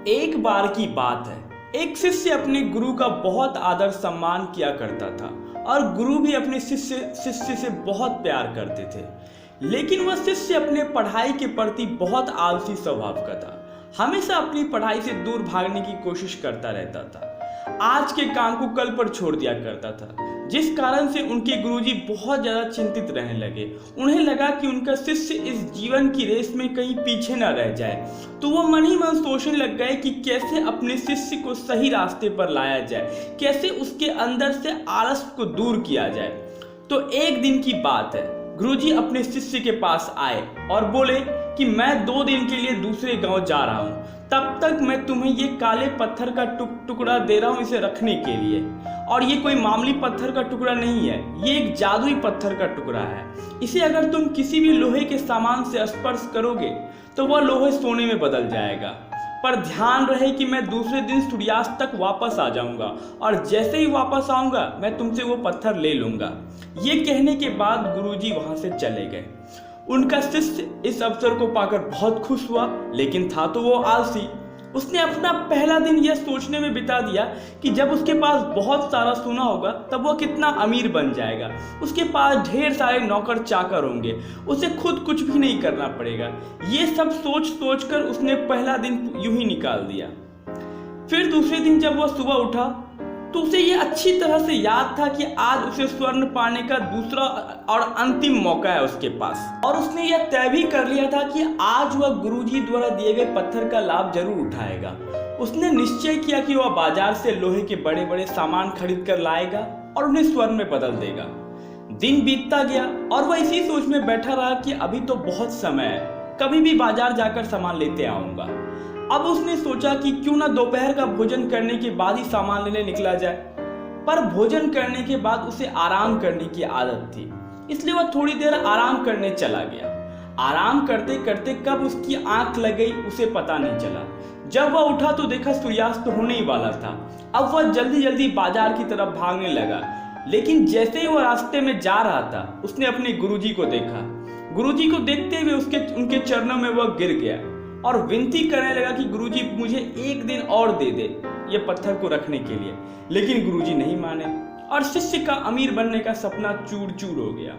एक बार की बात है, एक शिष्य अपने गुरु का बहुत आदर सम्मान किया करता था और गुरु भी अपने शिष्य से बहुत प्यार करते थे। लेकिन वह शिष्य अपने पढ़ाई के प्रति बहुत आलसी स्वभाव का था। हमेशा अपनी पढ़ाई से दूर भागने की कोशिश करता रहता था। आज के काम को कल पर छोड़ दिया करता था, जिस कारण से उनके गुरुजी बहुत ज़्यादा चिंतित रहने लगे। उन्हें लगा कि उनका शिष्य इस जीवन की रेस में कहीं पीछे न रह जाए। तो वह मन ही मन सोचने लग गए कि कैसे अपने शिष्य को सही रास्ते पर लाया जाए, कैसे उसके अंदर से आलस को दूर किया जाए। तो एक दिन की बात है, गुरुजी अपने शिष्य के पास आए और बोले कि मैं 2 दिन के लिए दूसरे गांव जा रहा हूं, तब तक मैं तुम्हें ये काले पत्थर का टुकड़ा दे रहा हूं इसे रखने के लिए। और ये कोई मामूली पत्थर का टुकड़ा नहीं है, ये एक जादुई पत्थर का टुकड़ा है। इसे अगर तुम किसी भी लोहे के सामान से स्पर्श करोगे तो वह लोहे सोने में बदल जाएगा। पर ध्यान रहे कि मैं दूसरे दिन सूर्यास्त तक वापस आ जाऊंगा और जैसे ही वापस आऊंगा मैं तुमसे वो पत्थर ले लूंगा। ये कहने के बाद गुरुजी वहां से चले गए। उनका शिष्य इस अवसर को पाकर बहुत खुश हुआ, लेकिन था तो वो आलसी। उसने अपना पहला दिन यह सोचने में बिता दिया कि जब उसके पास बहुत सारा सोना होगा तब वह कितना अमीर बन जाएगा। उसके पास ढेर सारे नौकर चाकर होंगे, उसे खुद कुछ भी नहीं करना पड़ेगा। ये सब सोच कर उसने पहला दिन यूं ही निकाल दिया। फिर दूसरे दिन जब वह सुबह उठा तो उसे ये अच्छी तरह से याद था कि आज उसे स्वर्ण पाने का दूसरा और अंतिम मौका है उसके पास। और उसने यह तय भी कर लिया था कि आज वह गुरुजी द्वारा दिए गए पत्थर का लाभ जरूर उठाएगा। उसने निश्चय किया कि वह बाजार से लोहे के बड़े बड़े सामान खरीद कर लाएगा और उन्हें स्वर्ण में बदल देगा। दिन बीतता गया और वह इसी सोच में बैठा रहा कि अभी तो बहुत समय है, कभी भी बाजार जाकर सामान लेते आऊंगा। अब उसने सोचा कि क्यों ना दोपहर का भोजन करने के बाद ही सामान लेने निकला जाए। पर भोजन करने के बाद उसे आराम करने की आदत थी, इसलिए वह थोड़ी देर आराम करने चला गया। आराम करते करते कब उसकी आंख लग गई उसे पता नहीं चला। जब वह उठा तो देखा सूर्यास्त होने ही वाला था। अब वह जल्दी जल्दी बाजार की तरफ भागने लगा, लेकिन जैसे ही वह रास्ते में जा रहा था उसने अपने गुरुजी को देखा। गुरुजी को देखते हुए उनके चरणों में वह गिर गया और विनती करने लगा कि गुरुजी मुझे एक दिन और दे दे ये पत्थर को रखने के लिए। लेकिन गुरुजी नहीं माने और शिष्य का अमीर बनने का सपना चूर चूर हो गया।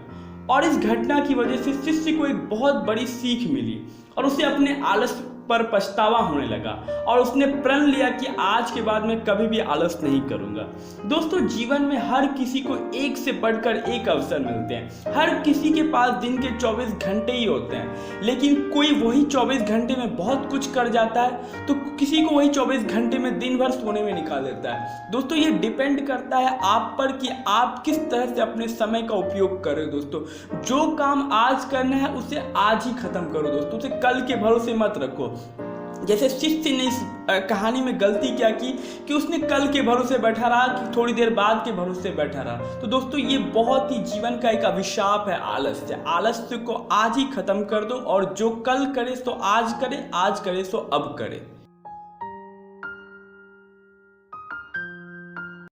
और इस घटना की वजह से शिष्य को एक बहुत बड़ी सीख मिली और उसे अपने आलस पर पछतावा होने लगा और उसने प्रण लिया कि आज के बाद मैं कभी भी आलस नहीं करूंगा। दोस्तों, जीवन में हर किसी को एक से बढ़कर एक अवसर मिलते हैं। हर किसी के पास दिन के 24 घंटे ही होते हैं, लेकिन कोई वही 24 घंटे में बहुत कुछ कर जाता है तो किसी को वही 24 घंटे में दिन भर सोने में निकाल देता है। दोस्तों, ये डिपेंड करता है आप पर कि आप किस तरह से अपने समय का उपयोग कर रहे हो। दोस्तों, जो काम आज करना है उसे आज ही खत्म करो। दोस्तों, उसे कल के भरोसे मत रखो। जैसे शिष्य ने इस कहानी में गलती क्या की कि उसने कल के भरोसे बैठा रहा, कि थोड़ी देर बाद के भरोसे बैठा रहा। तो दोस्तों, ये बहुत ही जीवन का एक अभिशाप है आलस्य। आलस्य को आज ही खत्म कर दो और जो कल करे सो आज करे, आज करे सो अब करे।